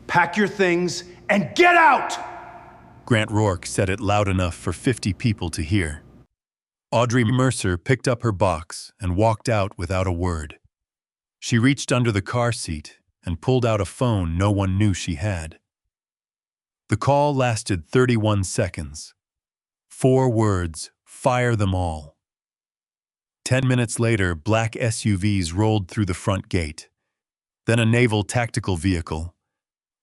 Pack your things and get out! Grant Rourke said it loud enough for 50 people to hear. Audrey Mercer picked up her box and walked out without a word. She reached under the car seat and pulled out a phone no one knew she had. The call lasted 31 seconds. 4 words, fire them all. 10 minutes later, black SUVs rolled through the front gate. Then a naval tactical vehicle.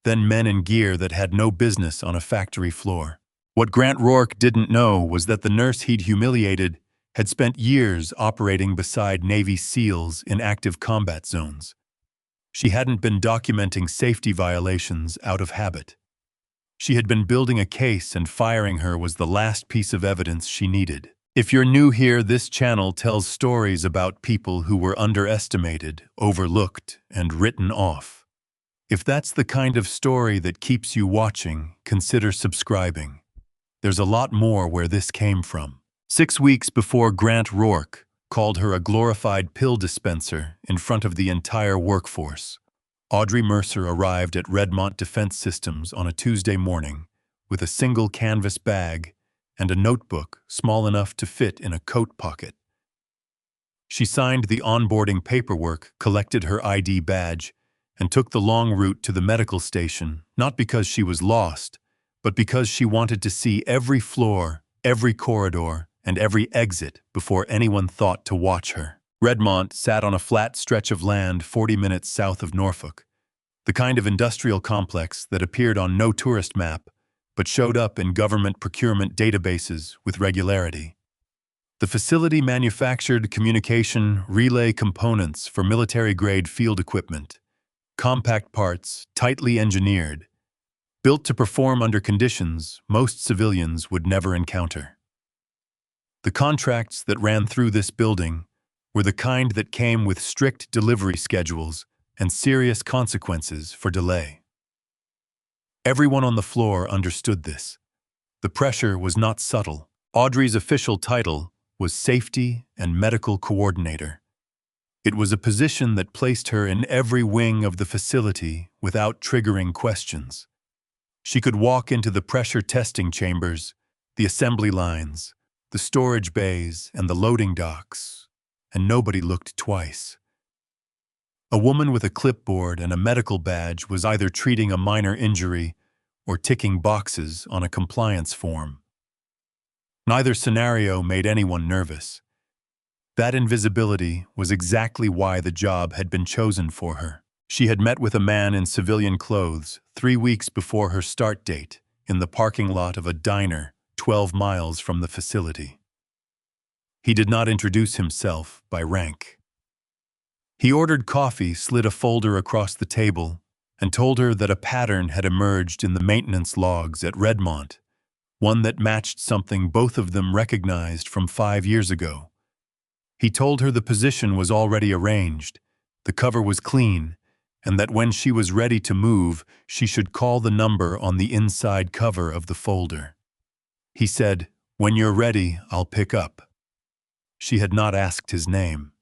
Then men in gear that had no business on a factory floor. What Grant Rourke didn't know was that the nurse he'd humiliated had spent years operating beside Navy SEALs in active combat zones. She hadn't been documenting safety violations out of habit. She had been building a case, and firing her was the last piece of evidence she needed. If you're new here, this channel tells stories about people who were underestimated, overlooked, and written off. If that's the kind of story that keeps you watching, consider subscribing. There's a lot more where this came from. 6 weeks before Grant Rourke called her a glorified pill dispenser in front of the entire workforce, Audrey Mercer arrived at Redmont Defense Systems on a Tuesday morning with a single canvas bag and a notebook small enough to fit in a coat pocket. She signed the onboarding paperwork, collected her ID badge, and took the long route to the medical station, not because she was lost, but because she wanted to see every floor, every corridor, and every exit before anyone thought to watch her. Redmont sat on a flat stretch of land 40 minutes south of Norfolk, the kind of industrial complex that appeared on no tourist map, but showed up in government procurement databases with regularity. The facility manufactured communication relay components for military-grade field equipment, compact parts, tightly engineered, built to perform under conditions most civilians would never encounter. The contracts that ran through this building were the kind that came with strict delivery schedules and serious consequences for delay. Everyone on the floor understood this. The pressure was not subtle. Audrey's official title was Safety and Medical Coordinator. It was a position that placed her in every wing of the facility without triggering questions. She could walk into the pressure testing chambers, the assembly lines, the storage bays, and the loading docks, and nobody looked twice. A woman with a clipboard and a medical badge was either treating a minor injury or ticking boxes on a compliance form. Neither scenario made anyone nervous. That invisibility was exactly why the job had been chosen for her. She had met with a man in civilian clothes 3 weeks before her start date in the parking lot of a diner 12 miles from the facility. He did not introduce himself by rank. He ordered coffee, slid a folder across the table, and told her that a pattern had emerged in the maintenance logs at Redmont, one that matched something both of them recognized from 5 years ago. He told her the position was already arranged, the cover was clean, and that when she was ready to move, she should call the number on the inside cover of the folder. He said, "When you're ready, I'll pick up." She had not asked his name.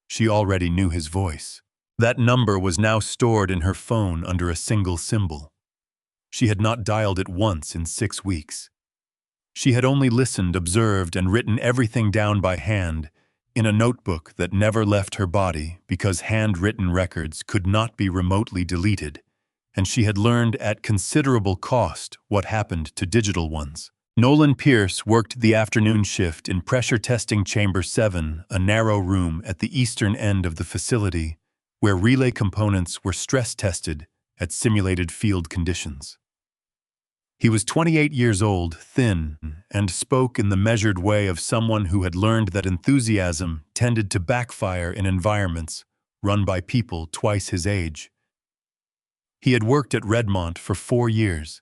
She already knew his voice. That number was now stored in her phone under a single symbol. She had not dialed it once in 6 weeks. She had only listened, observed, and written everything down by hand in a notebook that never left her body because handwritten records could not be remotely deleted, and she had learned at considerable cost what happened to digital ones. Nolan Pierce worked the afternoon shift in Pressure Testing Chamber 7, a narrow room at the eastern end of the facility, where relay components were stress-tested at simulated field conditions. He was 28 years old, thin, and spoke in the measured way of someone who had learned that enthusiasm tended to backfire in environments run by people twice his age. He had worked at Redmont for 4 years.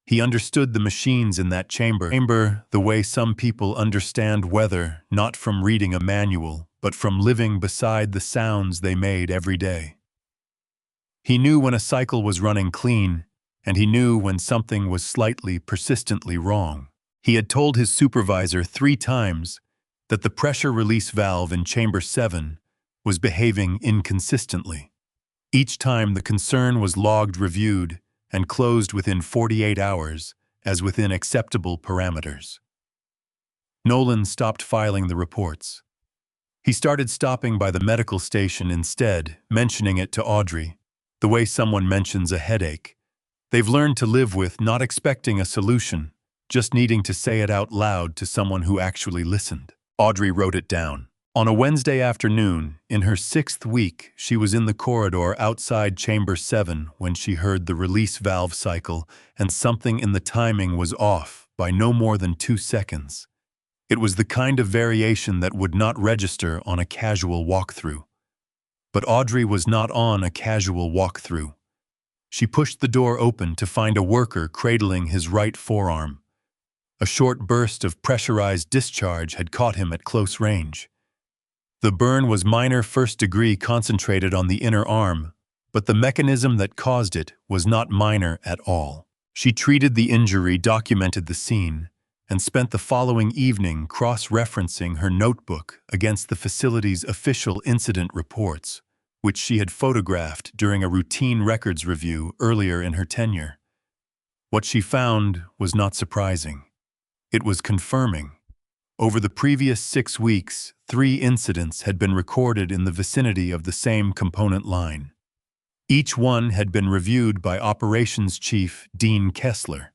He understood the machines in that chamber the way some people understand weather, not from reading a manual, but from living beside the sounds they made every day. He knew when a cycle was running clean, and he knew when something was slightly, persistently wrong. He had told his supervisor 3 times that the pressure release valve in Chamber 7 was behaving inconsistently. Each time the concern was logged, reviewed, and closed within 48 hours, as within acceptable parameters. Nolan stopped filing the reports. He started stopping by the medical station instead, mentioning it to Audrey, the way someone mentions a headache. They've learned to live with not expecting a solution, just needing to say it out loud to someone who actually listened. Audrey wrote it down. On a Wednesday afternoon, in her 6th week, she was in the corridor outside Chamber 7 when she heard the release valve cycle, and something in the timing was off by no more than 2 seconds. It was the kind of variation that would not register on a casual walkthrough. But Audrey was not on a casual walkthrough. She pushed the door open to find a worker cradling his right forearm. A short burst of pressurized discharge had caught him at close range. The burn was minor first-degree concentrated on the inner arm, but the mechanism that caused it was not minor at all. She treated the injury, documented the scene, and spent the following evening cross-referencing her notebook against the facility's official incident reports, which she had photographed during a routine records review earlier in her tenure. What she found was not surprising. It was confirming. Over the previous 6 weeks, 3 incidents had been recorded in the vicinity of the same component line. Each one had been reviewed by Operations Chief Dean Kessler.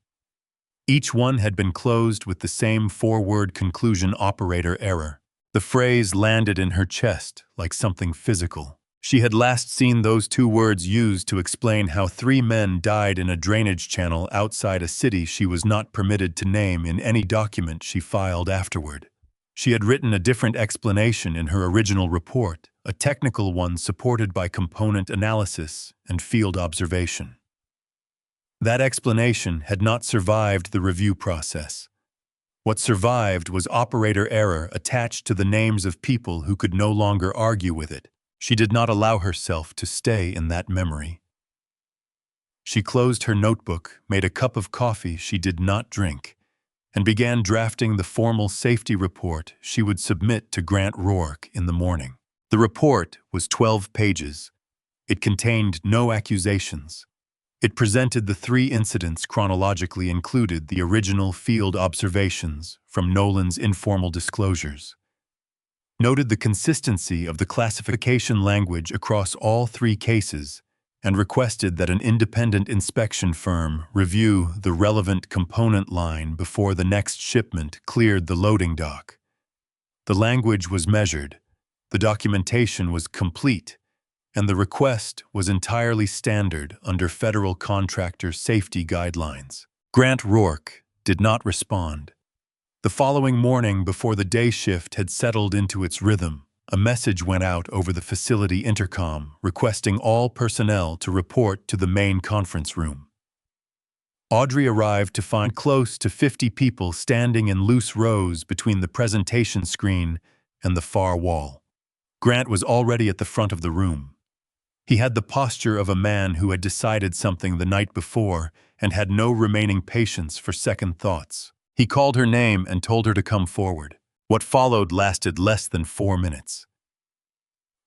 Each one had been closed with the same 4-word conclusion: operator error. The phrase landed in her chest like something physical. She had last seen those 2 words used to explain how 3 men died in a drainage channel outside a city she was not permitted to name in any document she filed afterward. She had written a different explanation in her original report, a technical one supported by component analysis and field observation. That explanation had not survived the review process. What survived was operator error attached to the names of people who could no longer argue with it. She did not allow herself to stay in that memory. She closed her notebook, made a cup of coffee she did not drink, and began drafting the formal safety report she would submit to Grant Rourke in the morning. The report was 12 pages. It contained no accusations. It presented the 3 incidents chronologically, included the original field observations from Nolan's informal disclosures, noted the consistency of the classification language across all 3 cases, and requested that an independent inspection firm review the relevant component line before the next shipment cleared the loading dock. The language was measured, the documentation was complete, and the request was entirely standard under federal contractor safety guidelines. Grant Rourke did not respond. The following morning, before the day shift had settled into its rhythm, a message went out over the facility intercom requesting all personnel to report to the main conference room. Audrey arrived to find close to 50 people standing in loose rows between the presentation screen and the far wall. Grant was already at the front of the room. He had the posture of a man who had decided something the night before and had no remaining patience for second thoughts. He called her name and told her to come forward. What followed lasted less than 4 minutes.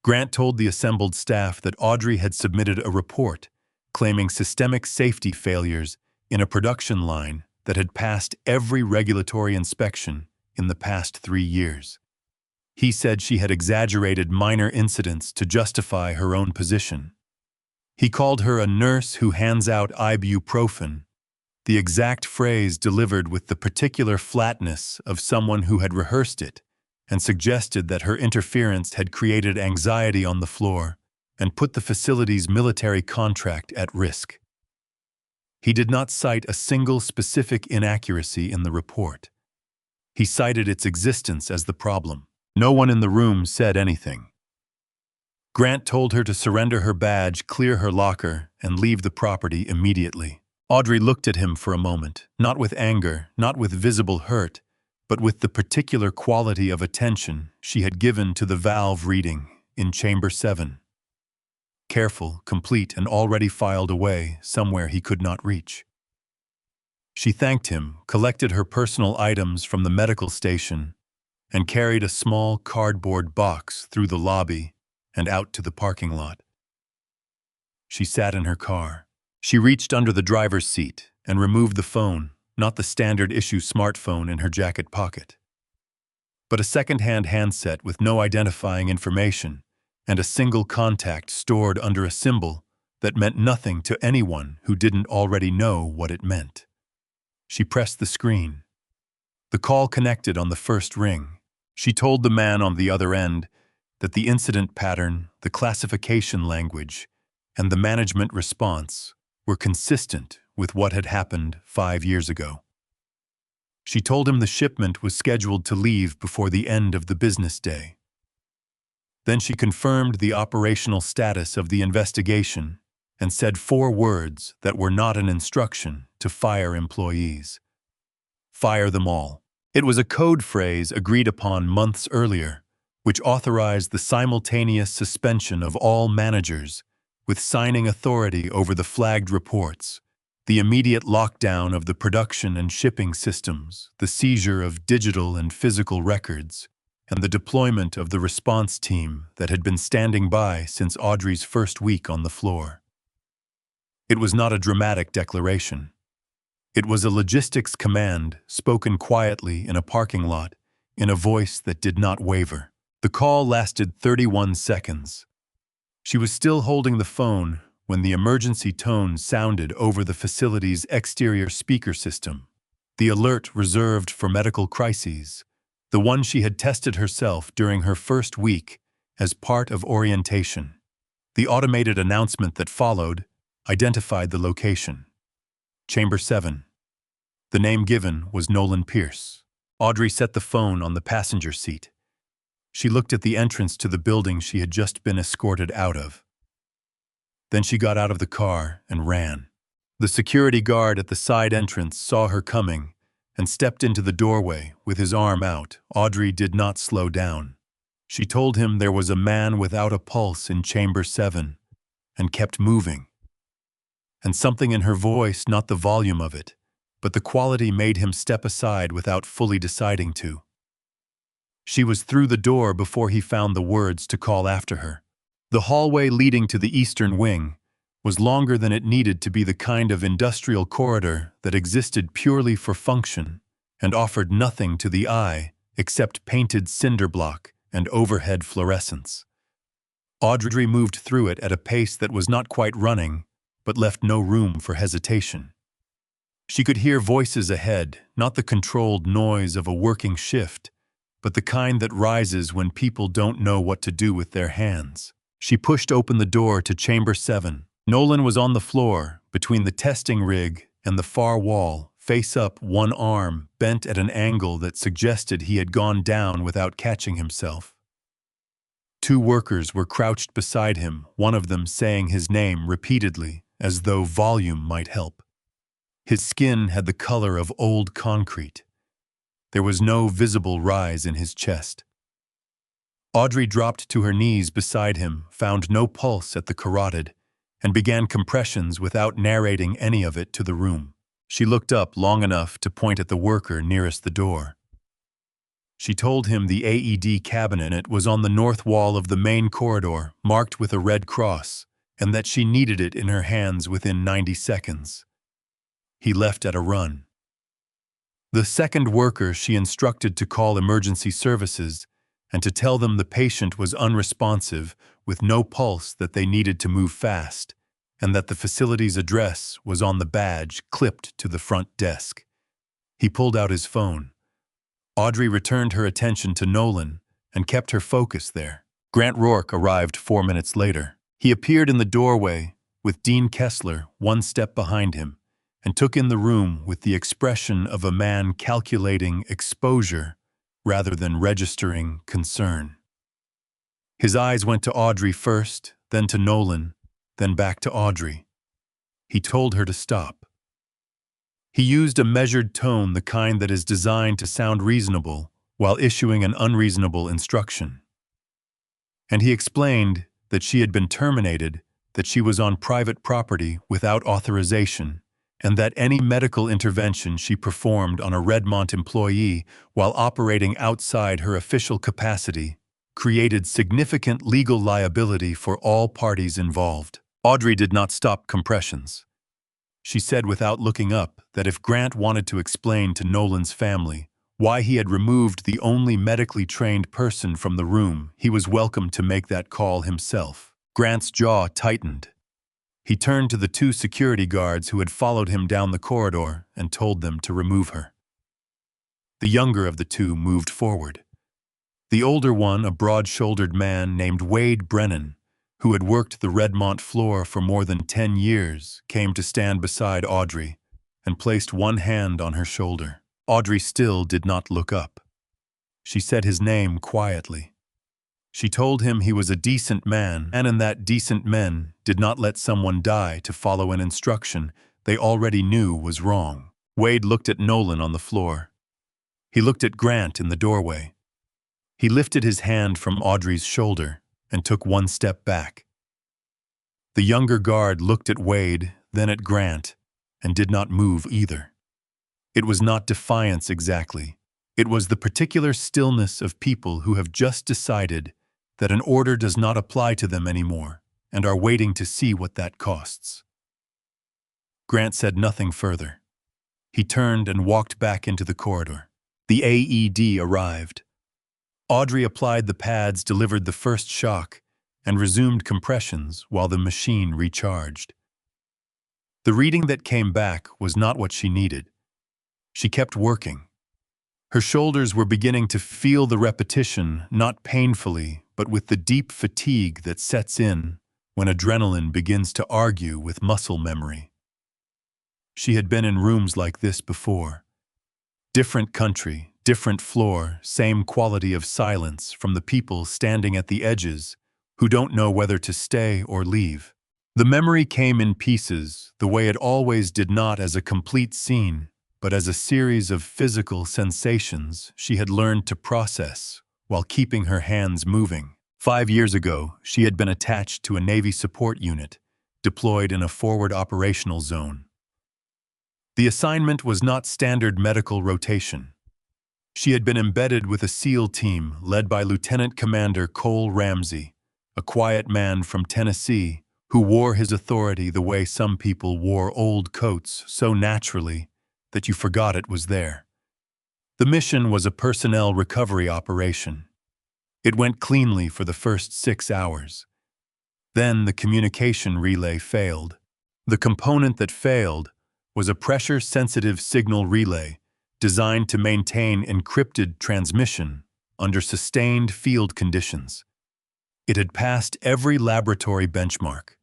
Grant told the assembled staff that Audrey had submitted a report claiming systemic safety failures in a production line that had passed every regulatory inspection in the past 3 years. He said she had exaggerated minor incidents to justify her own position. He called her a nurse who hands out ibuprofen, the exact phrase delivered with the particular flatness of someone who had rehearsed it, and suggested that her interference had created anxiety on the floor and put the facility's military contract at risk. He did not cite a single specific inaccuracy in the report. He cited its existence as the problem. No one in the room said anything. Grant told her to surrender her badge, clear her locker, and leave the property immediately. Audrey looked at him for a moment, not with anger, not with visible hurt, but with the particular quality of attention she had given to the valve reading in Chamber 7. Careful, complete, and already filed away somewhere he could not reach. She thanked him, collected her personal items from the medical station, and carried a small cardboard box through the lobby and out to the parking lot. She sat in her car. She reached under the driver's seat and removed the phone, not the standard issue smartphone in her jacket pocket, but a second-hand handset with no identifying information and a single contact stored under a symbol that meant nothing to anyone who didn't already know what it meant. She pressed the screen. The call connected on the first ring. She told the man on the other end that the incident pattern, the classification language, and the management response were consistent with what had happened 5 years ago. She told him the shipment was scheduled to leave before the end of the business day. Then she confirmed the operational status of the investigation and said 4 words that were not an instruction to fire employees. Fire them all. It was a code phrase agreed upon months earlier, which authorized the simultaneous suspension of all managers with signing authority over the flagged reports, the immediate lockdown of the production and shipping systems, the seizure of digital and physical records, and the deployment of the response team that had been standing by since Audrey's first week on the floor. It was not a dramatic declaration. It was a logistics command spoken quietly in a parking lot, in a voice that did not waver. The call lasted 31 seconds. She was still holding the phone when the emergency tone sounded over the facility's exterior speaker system, the alert reserved for medical crises, the one she had tested herself during her first week as part of orientation. The automated announcement that followed identified the location. Chamber 7. The name given was Nolan Pierce. Audrey set the phone on the passenger seat. She looked at the entrance to the building she had just been escorted out of. Then she got out of the car and ran. The security guard at the side entrance saw her coming and stepped into the doorway with his arm out. Audrey did not slow down. She told him there was a man without a pulse in Chamber 7 and kept moving. And something in her voice, not the volume of it, but the quality, made him step aside without fully deciding to. She was through the door before he found the words to call after her. The hallway leading to the eastern wing was longer than it needed to be, the kind of industrial corridor that existed purely for function and offered nothing to the eye except painted cinder block and overhead fluorescence. Audrey moved through it at a pace that was not quite running, but left no room for hesitation. She could hear voices ahead, not the controlled noise of a working shift, but the kind that rises when people don't know what to do with their hands. She pushed open the door to Chamber 7. Nolan was on the floor, between the testing rig and the far wall, face up, one arm bent at an angle that suggested he had gone down without catching himself. 2 workers were crouched beside him, one of them saying his name repeatedly, as though volume might help. His skin had the color of old concrete. There was no visible rise in his chest. Audrey dropped to her knees beside him, found no pulse at the carotid, and began compressions without narrating any of it to the room. She looked up long enough to point at the worker nearest the door. She told him the AED cabinet was on the north wall of the main corridor, marked with a red cross, and that she needed it in her hands within 90 seconds. He left at a run. The second worker she instructed to call emergency services and to tell them the patient was unresponsive, with no pulse, that they needed to move fast, and that the facility's address was on the badge clipped to the front desk. He pulled out his phone. Audrey returned her attention to Nolan and kept her focus there. Grant Rourke arrived 4 minutes later. He appeared in the doorway with Dean Kessler 1 step behind him and took in the room with the expression of a man calculating exposure rather than registering concern. His eyes went to Audrey first, then to Nolan, then back to Audrey. He told her to stop. He used a measured tone, the kind that is designed to sound reasonable while issuing an unreasonable instruction. And he explained that she had been terminated, that she was on private property without authorization, and that any medical intervention she performed on a Redmont employee while operating outside her official capacity created significant legal liability for all parties involved. Audrey did not stop compressions. She said without looking up that if Grant wanted to explain to Nolan's family why he had removed the only medically trained person from the room, he was welcome to make that call himself. Grant's jaw tightened. He turned to the two security guards who had followed him down the corridor and told them to remove her. The younger of the two moved forward. The older one, a broad-shouldered man named Wade Brennan, who had worked the Redmont floor for more than 10 years, came to stand beside Audrey and placed one hand on her shoulder. Audrey still did not look up. She said his name quietly. She told him he was a decent man, and that decent men did not let someone die to follow an instruction they already knew was wrong. Wade looked at Nolan on the floor. He looked at Grant in the doorway. He lifted his hand from Audrey's shoulder and took one step back. The younger guard looked at Wade, then at Grant, and did not move either. It was not defiance exactly. It was the particular stillness of people who have just decided that an order does not apply to them anymore and are waiting to see what that costs. Grant said nothing further. He turned and walked back into the corridor. The AED arrived. Audrey applied the pads, delivered the first shock, and resumed compressions while the machine recharged. The reading that came back was not what she needed. She kept working. Her shoulders were beginning to feel the repetition, not painfully, but with the deep fatigue that sets in when adrenaline begins to argue with muscle memory. She had been in rooms like this before. Different country, different floor, same quality of silence from the people standing at the edges who don't know whether to stay or leave. The memory came in pieces, the way it always did, not as a complete scene, but as a series of physical sensations she had learned to process while keeping her hands moving. 5 years ago, she had been attached to a Navy support unit, deployed in a forward operational zone. The assignment was not standard medical rotation. She had been embedded with a SEAL team led by Lieutenant Commander Cole Ramsey, a quiet man from Tennessee who wore his authority the way some people wore old coats so naturally that you forgot it was there. The mission was a personnel recovery operation. It went cleanly for the first 6 hours. Then the communication relay failed. The component that failed was a pressure-sensitive signal relay designed to maintain encrypted transmission under sustained field conditions. It had passed every laboratory benchmark.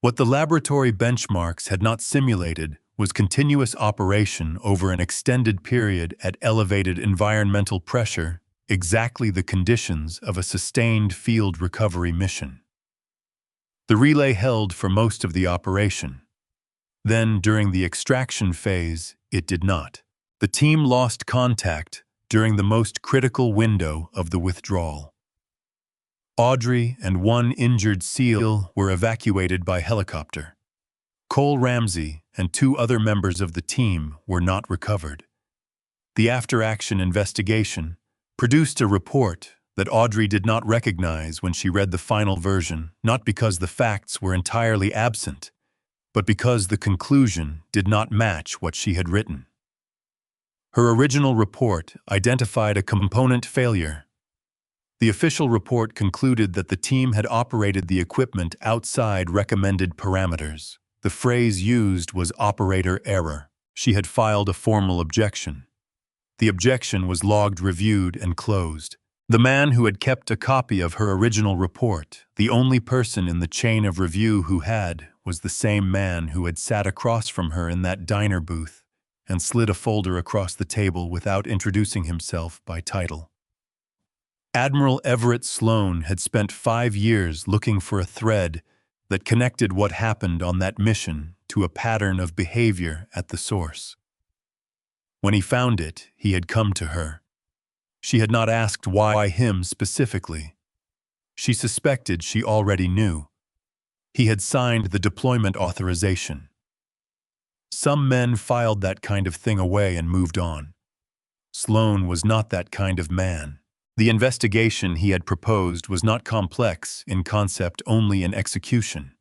What the laboratory benchmarks had not simulated was continuous operation over an extended period at elevated environmental pressure, exactly the conditions of a sustained field recovery mission. The relay held for most of the operation. Then, during the extraction phase, it did not. The team lost contact during the most critical window of the withdrawal. Audrey and one injured SEAL were evacuated by helicopter. Cole Ramsey and 2 other members of the team were not recovered. The after-action investigation produced a report that Audrey did not recognize when she read the final version, not because the facts were entirely absent, but because the conclusion did not match what she had written. Her original report identified a component failure. The official report concluded that the team had operated the equipment outside recommended parameters. The phrase used was operator error. She had filed a formal objection. The objection was logged, reviewed, and closed. The man who had kept a copy of her original report, the only person in the chain of review who had, was the same man who had sat across from her in that diner booth and slid a folder across the table without introducing himself by title. Admiral Everett Sloan had spent 5 years looking for a thread that connected what happened on that mission to a pattern of behavior at the source. When he found it, he had come to her. She had not asked why him specifically. She suspected she already knew. He had signed the deployment authorization. Some men filed that kind of thing away and moved on. Sloan was not that kind of man. The investigation he had proposed was not complex in concept, only in execution.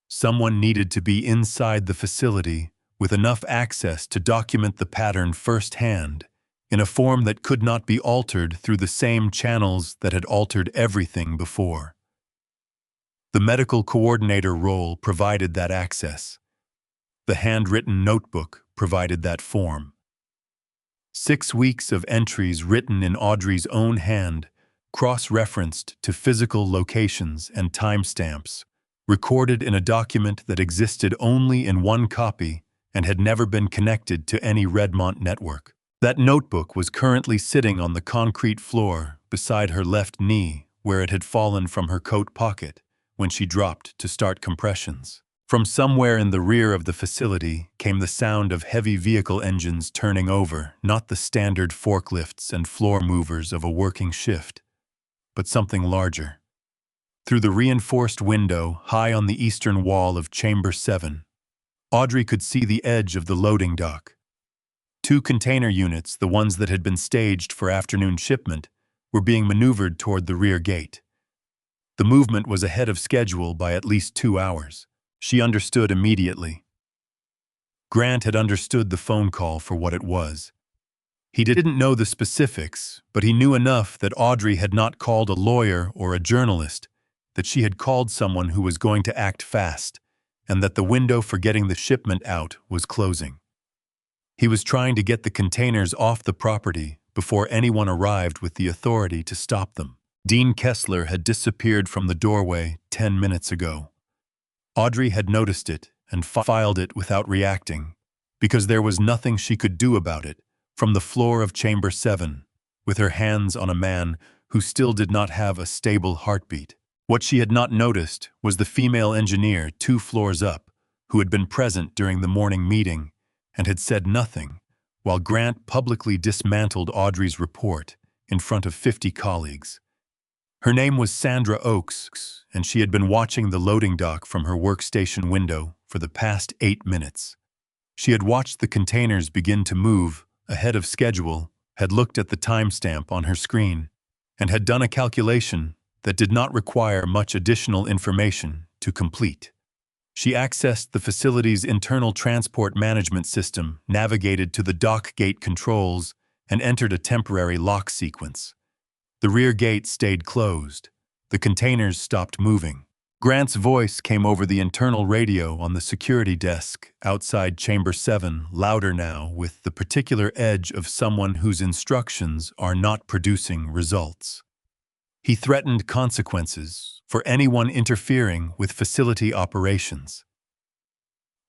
Someone needed to be inside the facility with enough access to document the pattern firsthand, in a form that could not be altered through the same channels that had altered everything before. The medical coordinator role provided that access. The handwritten notebook provided that form. 6 weeks of entries written in Audrey's own hand, cross-referenced to physical locations and timestamps, recorded in a document that existed only in one copy and had never been connected to any Redmont network. That notebook was currently sitting on the concrete floor beside her left knee, where it had fallen from her coat pocket when she dropped to start compressions. From somewhere in the rear of the facility came the sound of heavy vehicle engines turning over, not the standard forklifts and floor movers of a working shift, but something larger. Through the reinforced window high on the eastern wall of Chamber 7, Audrey could see the edge of the loading dock. 2 container units, the ones that had been staged for afternoon shipment, were being maneuvered toward the rear gate. The movement was ahead of schedule by at least 2 hours. She understood immediately. Grant had understood the phone call for what it was. He didn't know the specifics, but he knew enough that Audrey had not called a lawyer or a journalist, that she had called someone who was going to act fast, and that the window for getting the shipment out was closing. He was trying to get the containers off the property before anyone arrived with the authority to stop them. Dean Kessler had disappeared from the doorway 10 minutes ago. Audrey had noticed it and filed it without reacting, because there was nothing she could do about it, from the floor of Chamber 7, with her hands on a man who still did not have a stable heartbeat. What she had not noticed was the female engineer 2 floors up, who had been present during the morning meeting and had said nothing, while Grant publicly dismantled Audrey's report in front of 50 colleagues. Her name was Sandra Oakes, and she had been watching the loading dock from her workstation window for the past 8 minutes. She had watched the containers begin to move ahead of schedule, had looked at the timestamp on her screen, and had done a calculation that did not require much additional information to complete. She accessed the facility's internal transport management system, navigated to the dock gate controls, and entered a temporary lock sequence. The rear gate stayed closed. The containers stopped moving. Grant's voice came over the internal radio on the security desk outside Chamber 7, louder now, with the particular edge of someone whose instructions are not producing results. He threatened consequences for anyone interfering with facility operations.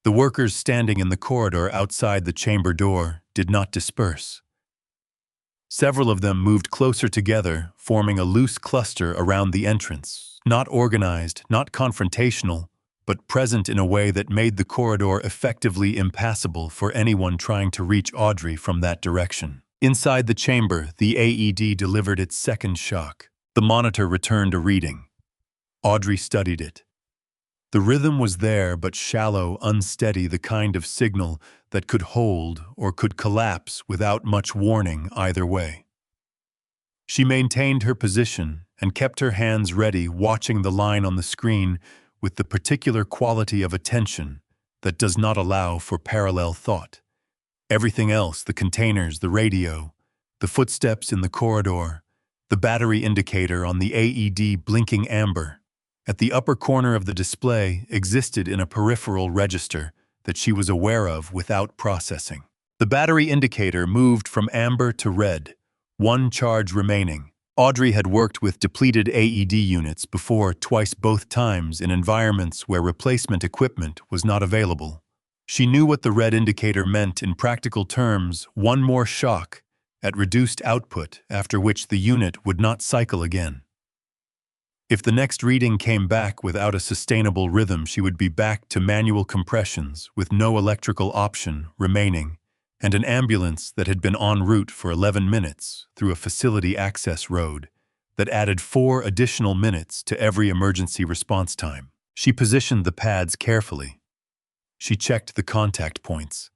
The workers standing in the corridor outside the chamber door did not disperse. Several of them moved closer together, forming a loose cluster around the entrance, not organized, not confrontational, but present in a way that made the corridor effectively impassable for anyone trying to reach Audrey from that direction. Inside the chamber, the AED delivered its second shock. The monitor returned a reading. Audrey studied it. The rhythm was there, but shallow, unsteady, the kind of signal that could hold or could collapse without much warning either way. She maintained her position and kept her hands ready, watching the line on the screen with the particular quality of attention that does not allow for parallel thought. Everything else, the containers, the radio, the footsteps in the corridor, the battery indicator on the AED blinking amber, at the upper corner of the display existed in a peripheral register that she was aware of without processing. The battery indicator moved from amber to red, 1 charge remaining. Audrey had worked with depleted AED units before, twice both times in environments where replacement equipment was not available. She knew what the red indicator meant in practical terms: 1 more shock at reduced output, after which the unit would not cycle again. If the next reading came back without a sustainable rhythm, she would be back to manual compressions with no electrical option remaining, and an ambulance that had been en route for 11 minutes through a facility access road that added 4 additional minutes to every emergency response time. She positioned the pads carefully. She checked the contact points.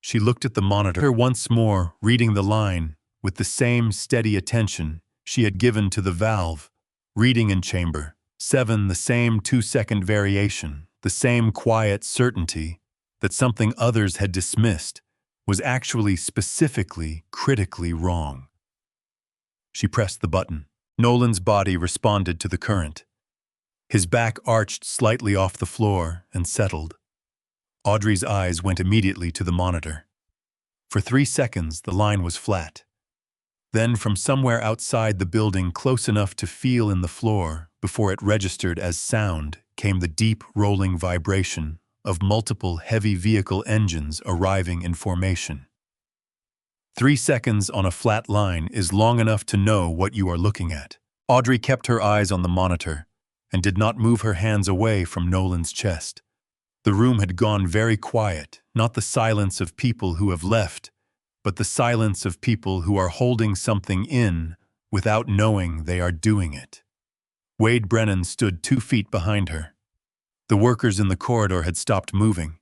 She looked at the monitor once more, reading the line with the same steady attention she had given to the valve. Reading in Chamber 7, the same 2-second variation, the same quiet certainty that something others had dismissed was actually specifically, critically wrong. She pressed the button. Nolan's body responded to the current. His back arched slightly off the floor and settled. Audrey's eyes went immediately to the monitor. For 3 seconds, the line was flat. Then, from somewhere outside the building, close enough to feel in the floor before it registered as sound, came the deep, rolling vibration of multiple heavy vehicle engines arriving in formation. 3 seconds on a flat line is long enough to know what you are looking at. Audrey kept her eyes on the monitor and did not move her hands away from Nolan's chest. The room had gone very quiet, not the silence of people who have left, but the silence of people who are holding something in without knowing they are doing it. Wade Brennan stood 2 feet behind her. The workers in the corridor had stopped moving.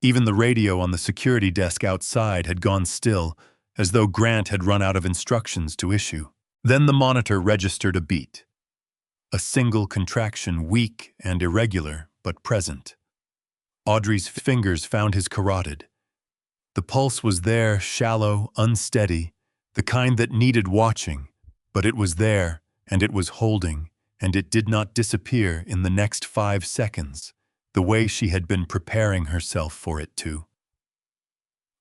Even the radio on the security desk outside had gone still, as though Grant had run out of instructions to issue. Then the monitor registered a beat. A single contraction, weak and irregular, but present. Audrey's fingers found his carotid. The pulse was there, shallow, unsteady, the kind that needed watching, but it was there, and it was holding, and it did not disappear in the next 5 seconds, the way she had been preparing herself for it to.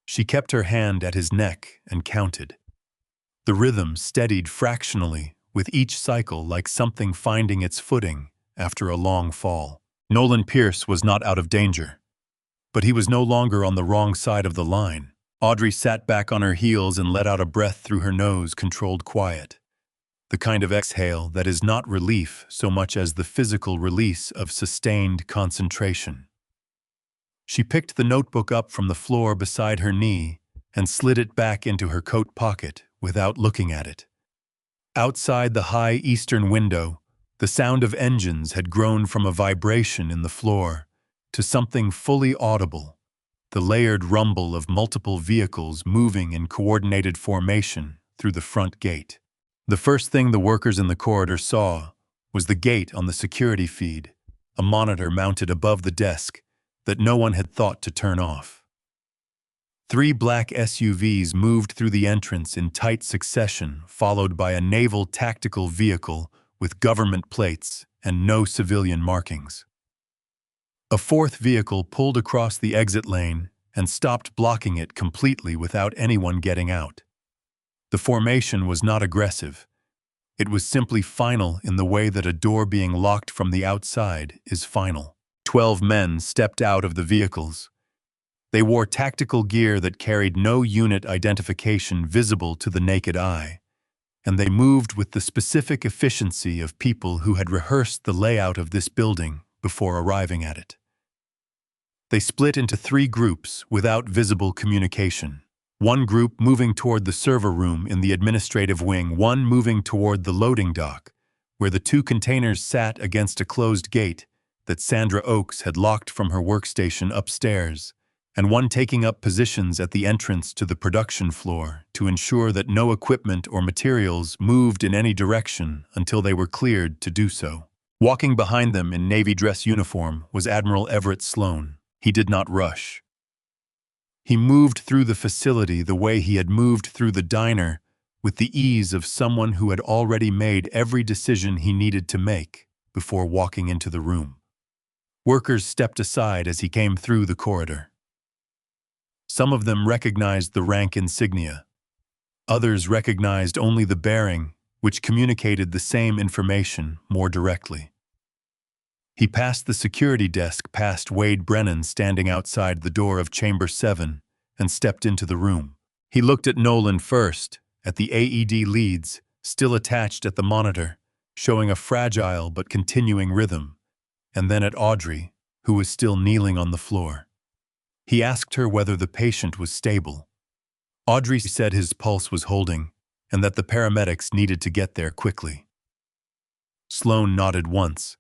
She kept her hand at his neck and counted. The rhythm steadied fractionally with each cycle, like something finding its footing after a long fall. Nolan Pierce was not out of danger, but he was no longer on the wrong side of the line. Audrey sat back on her heels and let out a breath through her nose, controlled quiet. The kind of exhale that is not relief so much as the physical release of sustained concentration. She picked the notebook up from the floor beside her knee and slid it back into her coat pocket without looking at it. Outside the high eastern window, the sound of engines had grown from a vibration in the floor to something fully audible, the layered rumble of multiple vehicles moving in coordinated formation through the front gate. The first thing the workers in the corridor saw was the gate on the security feed, a monitor mounted above the desk that no one had thought to turn off. 3 black SUVs moved through the entrance in tight succession, followed by a naval tactical vehicle with government plates and no civilian markings. A 4th vehicle pulled across the exit lane and stopped, blocking it completely without anyone getting out. The formation was not aggressive. It was simply final in the way that a door being locked from the outside is final. 12 men stepped out of the vehicles. They wore tactical gear that carried no unit identification visible to the naked eye, and they moved with the specific efficiency of people who had rehearsed the layout of this building before arriving at it. They split into 3 groups without visible communication. One group moving toward the server room in the administrative wing, one moving toward the loading dock, where the 2 containers sat against a closed gate that Sandra Oakes had locked from her workstation upstairs, and one taking up positions at the entrance to the production floor to ensure that no equipment or materials moved in any direction until they were cleared to do so. Walking behind them in Navy dress uniform was Admiral Everett Sloan. He did not rush. He moved through the facility the way he had moved through the diner, with the ease of someone who had already made every decision he needed to make before walking into the room. Workers stepped aside as he came through the corridor. Some of them recognized the rank insignia. Others recognized only the bearing, which communicated the same information more directly. He passed the security desk past Wade Brennan standing outside the door of Chamber 7 and stepped into the room. He looked at Nolan first, at the AED leads still attached at the monitor, showing a fragile but continuing rhythm, and then at Audrey, who was still kneeling on the floor. He asked her whether the patient was stable. Audrey said his pulse was holding and that the paramedics needed to get there quickly. Sloan nodded once.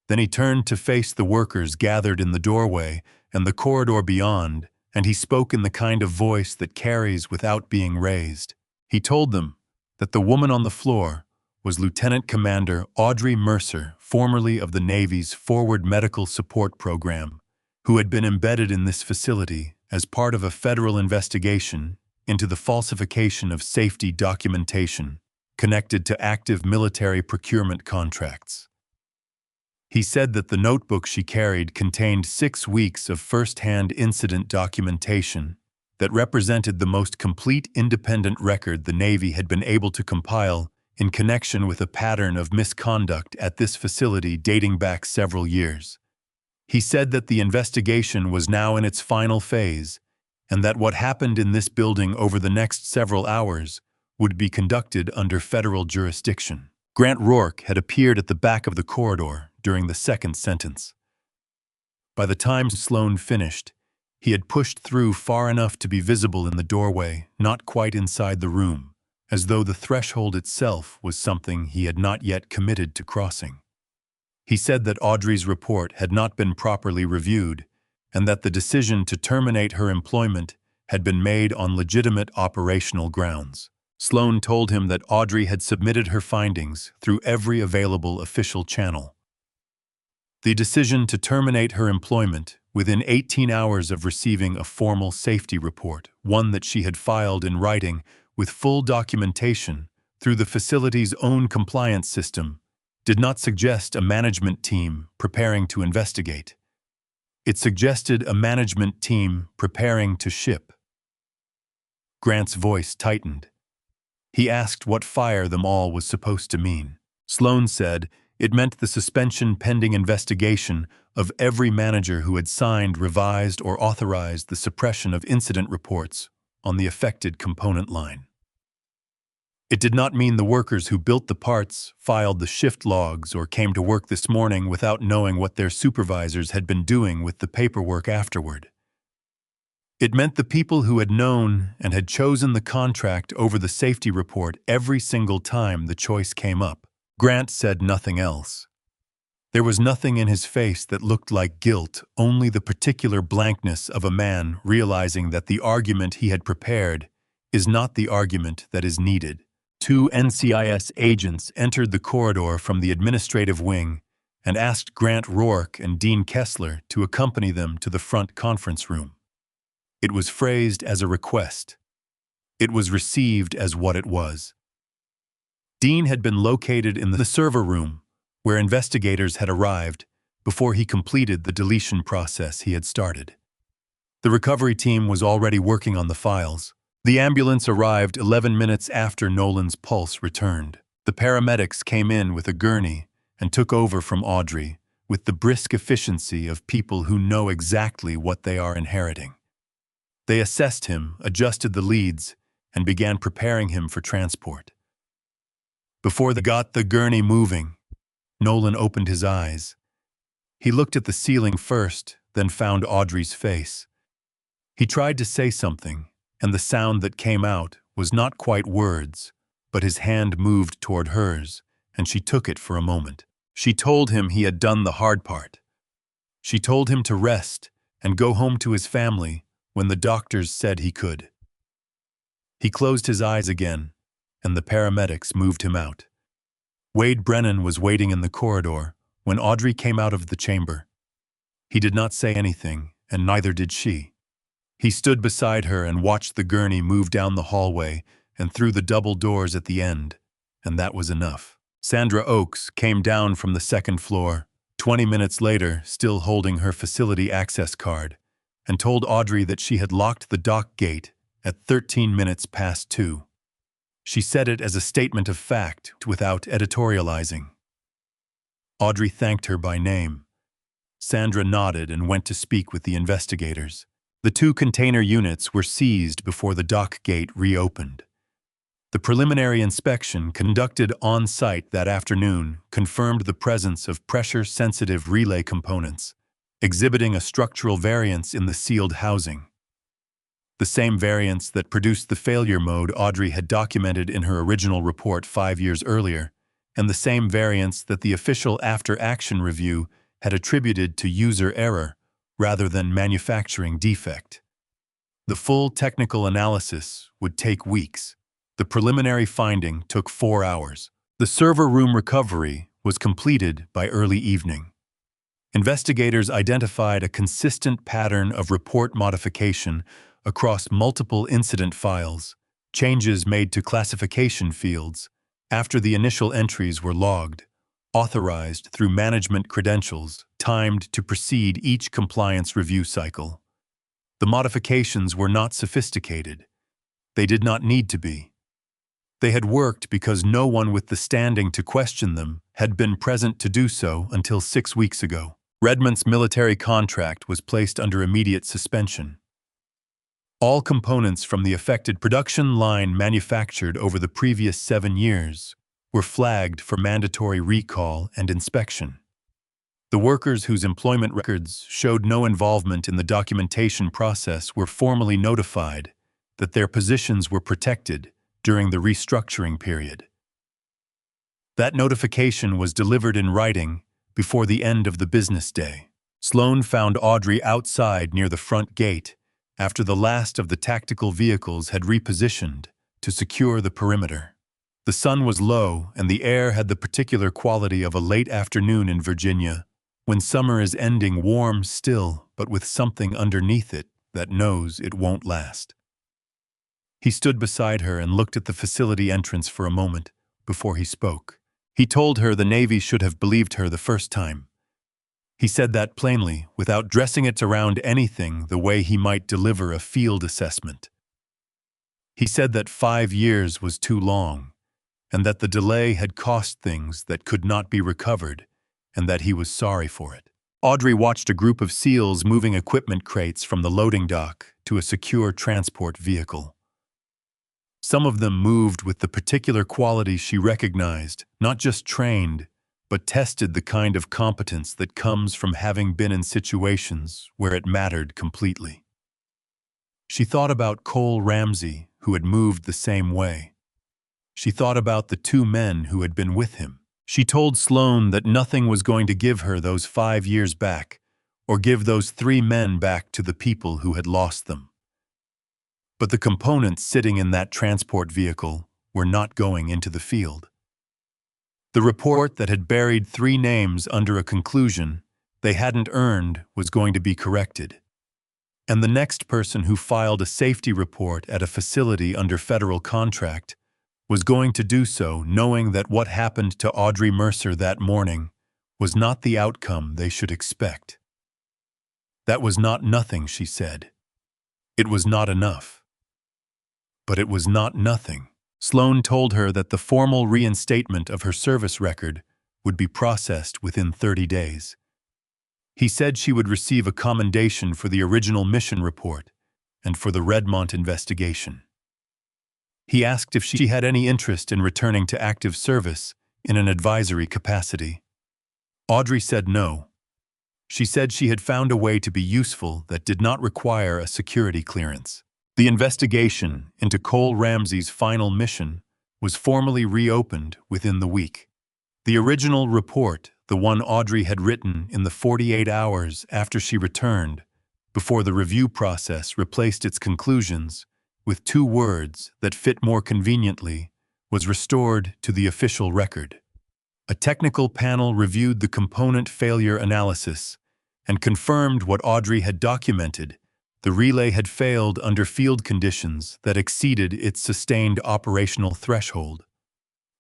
Then he turned to face the workers gathered in the doorway and the corridor beyond, and he spoke in the kind of voice that carries without being raised. He told them that the woman on the floor was Lieutenant Commander Audrey Mercer, formerly of the Navy's Forward Medical Support Program, who had been embedded in this facility as part of a federal investigation into the falsification of safety documentation connected to active military procurement contracts. He said that the notebook she carried contained 6 weeks of first-hand incident documentation that represented the most complete independent record the Navy had been able to compile in connection with a pattern of misconduct at this facility dating back several years. He said that the investigation was now in its final phase, and that what happened in this building over the next several hours would be conducted under federal jurisdiction. Grant Rourke had appeared at the back of the corridor during the second sentence. By the time Sloan finished, he had pushed through far enough to be visible in the doorway, not quite inside the room, as though the threshold itself was something he had not yet committed to crossing. He said that Audrey's report had not been properly reviewed, and that the decision to terminate her employment had been made on legitimate operational grounds. Sloan told him that Audrey had submitted her findings through every available official channel. The decision to terminate her employment within 18 hours of receiving a formal safety report, one that she had filed in writing with full documentation through the facility's own compliance system, did not suggest a management team preparing to investigate. It suggested a management team preparing to ship. Grant's voice tightened. He asked what fire them all was supposed to mean. Sloan said it meant the suspension pending investigation of every manager who had signed, revised, or authorized the suppression of incident reports on the affected component line. It did not mean the workers who built the parts, filed the shift logs, or came to work this morning without knowing what their supervisors had been doing with the paperwork afterward. It meant the people who had known and had chosen the contract over the safety report every single time the choice came up. Grant said nothing else. There was nothing in his face that looked like guilt, only the particular blankness of a man realizing that the argument he had prepared is not the argument that is needed. 2 NCIS agents entered the corridor from the administrative wing and asked Grant Rourke and Dean Kessler to accompany them to the front conference room. It was phrased as a request. It was received as what it was. Dean had been located in the server room, where investigators had arrived before he completed the deletion process he had started. The recovery team was already working on the files. The ambulance arrived 11 minutes after Nolan's pulse returned. The paramedics came in with a gurney and took over from Audrey with the brisk efficiency of people who know exactly what they are inheriting. They assessed him, adjusted the leads, and began preparing him for transport. Before they got the gurney moving, Nolan opened his eyes. He looked at the ceiling first, then found Audrey's face. He tried to say something, and the sound that came out was not quite words, but his hand moved toward hers, and she took it for a moment. She told him he had done the hard part. She told him to rest and go home to his family when the doctors said he could. He closed his eyes again, and the paramedics moved him out. Wade Brennan was waiting in the corridor when Audrey came out of the chamber. He did not say anything, and neither did she. He stood beside her and watched the gurney move down the hallway and through the double doors at the end, and that was enough. Sandra Oakes came down from the second floor, 20 minutes later, still holding her facility access card, and told Audrey that she had locked the dock gate at 13 minutes past 2. She said it as a statement of fact, without editorializing. Audrey thanked her by name. Sandra nodded and went to speak with the investigators. The 2 container units were seized before the dock gate reopened. The preliminary inspection conducted on-site that afternoon confirmed the presence of pressure-sensitive relay components, exhibiting a structural variance in the sealed housing. The same variance that produced the failure mode Audrey had documented in her original report 5 years earlier, and the same variance that the official after-action review had attributed to user error rather than manufacturing defect. The full technical analysis would take weeks. The preliminary finding took 4 hours. The server room recovery was completed by early evening. Investigators identified a consistent pattern of report modification across multiple incident files, changes made to classification fields after the initial entries were logged, authorized through management credentials, timed to precede each compliance review cycle. The modifications were not sophisticated. They did not need to be. They had worked because no one with the standing to question them had been present to do so until 6 weeks ago. Redmont's military contract was placed under immediate suspension. All components from the affected production line manufactured over the previous 7 years were flagged for mandatory recall and inspection. The workers whose employment records showed no involvement in the documentation process were formally notified that their positions were protected during the restructuring period. That notification was delivered in writing before the end of the business day. Sloan found Audrey outside near the front gate after the last of the tactical vehicles had repositioned to secure the perimeter. The sun was low and the air had the particular quality of a late afternoon in Virginia, when summer is ending warm still but with something underneath it that knows it won't last. He stood beside her and looked at the facility entrance for a moment before he spoke. He told her the Navy should have believed her the first time. He said that plainly, without dressing it around anything the way he might deliver a field assessment. He said that 5 years was too long, and that the delay had cost things that could not be recovered, and that he was sorry for it. Audrey watched a group of SEALs moving equipment crates from the loading dock to a secure transport vehicle. Some of them moved with the particular quality she recognized, not just trained, but tested the kind of competence that comes from having been in situations where it mattered completely. She thought about Cole Ramsey, who had moved the same way. She thought about the 2 men who had been with him. She told Sloan that nothing was going to give her those 5 years back, or give those 3 men back to the people who had lost them. But the components sitting in that transport vehicle were not going into the field. The report that had buried 3 names under a conclusion they hadn't earned was going to be corrected. And the next person who filed a safety report at a facility under federal contract was going to do so knowing that what happened to Audrey Mercer that morning was not the outcome they should expect. That was not nothing, she said. It was not enough. But it was not nothing. Sloan told her that the formal reinstatement of her service record would be processed within 30 days. He said she would receive a commendation for the original mission report and for the Redmont investigation. He asked if she had any interest in returning to active service in an advisory capacity. Audrey said no. She said she had found a way to be useful that did not require a security clearance. The investigation into Cole Ramsey's final mission was formally reopened within the week. The original report, the one Audrey had written in the 48 hours after she returned, before the review process replaced its conclusions with 2 words that fit more conveniently, was restored to the official record. A technical panel reviewed the component failure analysis and confirmed what Audrey had documented. The relay had failed under field conditions that exceeded its sustained operational threshold.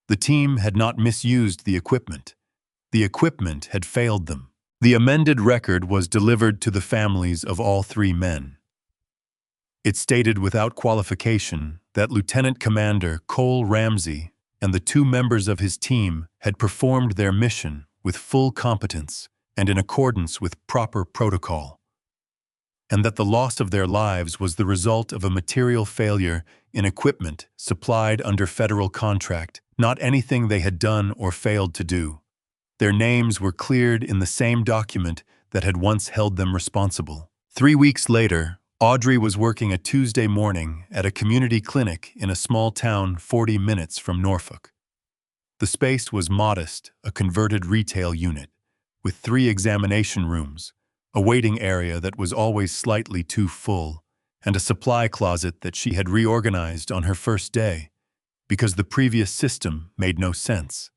The team had not misused the equipment. The equipment had failed them. The amended record was delivered to the families of all 3 men. It stated without qualification that Lieutenant Commander Cole Ramsey and the 2 members of his team had performed their mission with full competence and in accordance with proper protocol, and that the loss of their lives was the result of a material failure in equipment supplied under federal contract, not anything they had done or failed to do. Their names were cleared in the same document that had once held them responsible. 3 weeks later, Audrey was working a Tuesday morning at a community clinic in a small town 40 minutes from Norfolk. The space was modest, a converted retail unit, with 3 examination rooms, a waiting area that was always slightly too full, and a supply closet that she had reorganized on her first day, because the previous system made no sense.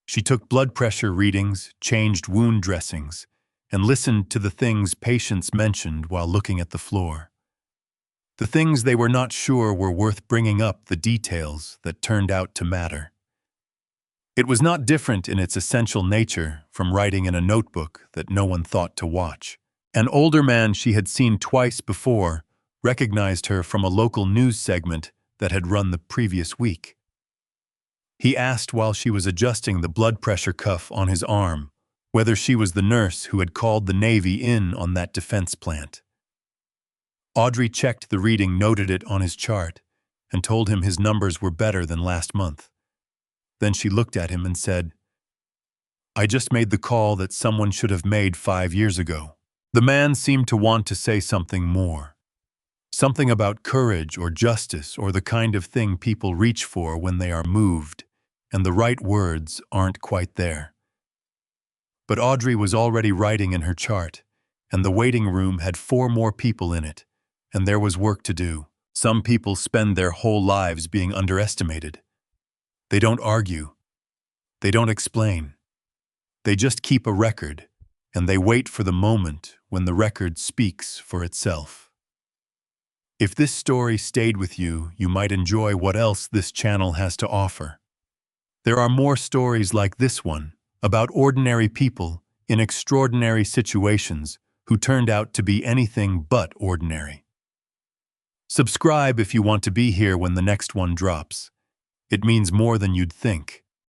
She took blood pressure readings, changed wound dressings, and listened to the things patients mentioned while looking at the floor. The things they were not sure were worth bringing up, the details that turned out to matter. It was not different in its essential nature from writing in a notebook that no one thought to watch. An older man she had seen twice before recognized her from a local news segment that had run the previous week. He asked while she was adjusting the blood pressure cuff on his arm whether she was the nurse who had called the Navy in on that defense plant. Audrey checked the reading, noted it on his chart, and told him his numbers were better than last month. Then she looked at him and said, "I just made the call that someone should have made 5 years ago." The man seemed to want to say something more. Something about courage or justice or the kind of thing people reach for when they are moved, and the right words aren't quite there. But Audrey was already writing in her chart, and the waiting room had 4 more people in it, and there was work to do. Some people spend their whole lives being underestimated. They don't argue. They don't explain. They just keep a record, and they wait for the moment when the record speaks for itself. If this story stayed with you, you might enjoy what else this channel has to offer. There are more stories like this one, about ordinary people in extraordinary situations who turned out to be anything but ordinary. Subscribe if you want to be here when the next one drops. It means more than you'd think.